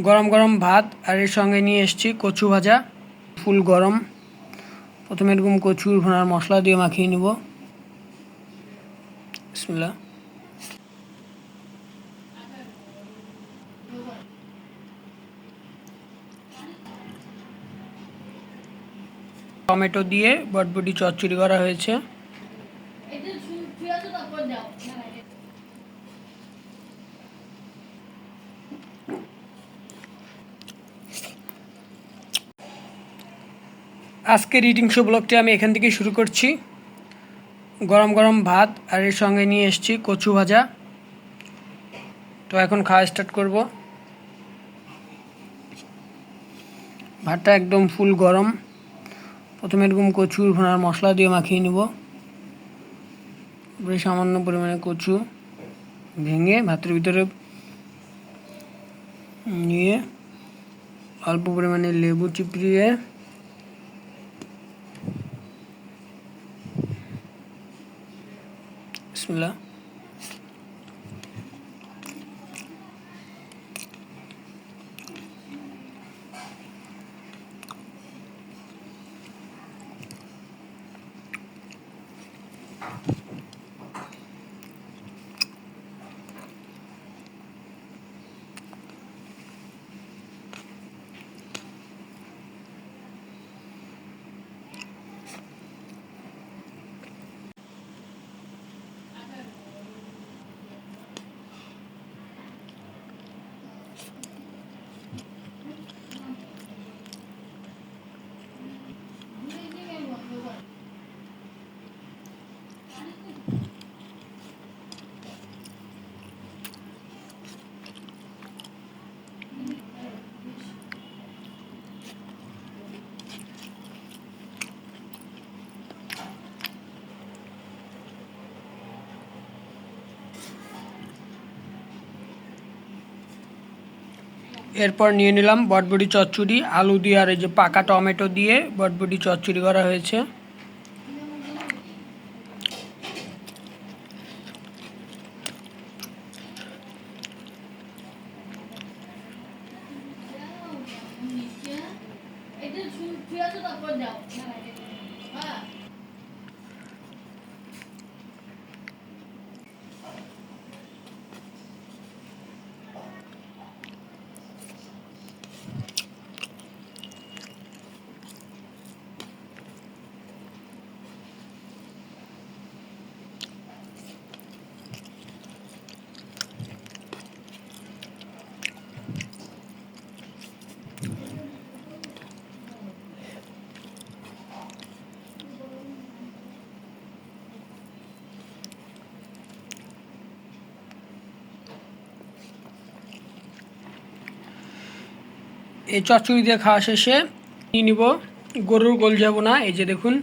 গরম গরম ভাত আর এর সঙ্গে নিয়ে এসেছি কচু ভাজা, ফুল গরম। প্রথমে এরকম কচুর ভুনার মশলা দিয়ে মাখিয়ে নিব। বিসমিল্লাহ। টমেটো দিয়ে বটবটি চচ্চড়ি করা হয়েছে। আজকের ইটিং শো ব্লগটি আমি এখান থেকে শুরু করছি। গরম গরম ভাত আর এর সঙ্গে নিয়ে এসেছি কচু ভাজা। তো এখন খাওয়া স্টার্ট করব। ভাতটা একদম ফুল গরম। প্রথমে এরকম কচুর ভুনার মশলা দিয়ে মাখিয়ে নিব। বেশ সামান্য পরিমাণে কচু ভেঙে ভাতের ভিতরে নিয়ে অল্প পরিমাণে লেবু চিপড়িয়ে বিসমিল্লাহ। এরপর নিয়ে নিলাম বটবটি চচ্চড়ি, আলু দিয়ে আর এই যে পাকা টমেটো দিয়ে বটবটি চচ্চড়ি করা হয়েছে। এই চচ্চড়ি দিয়ে খাওয়া শেষে নিয়ে নিব গরুর গোলজাবুনা। এই যে দেখুন।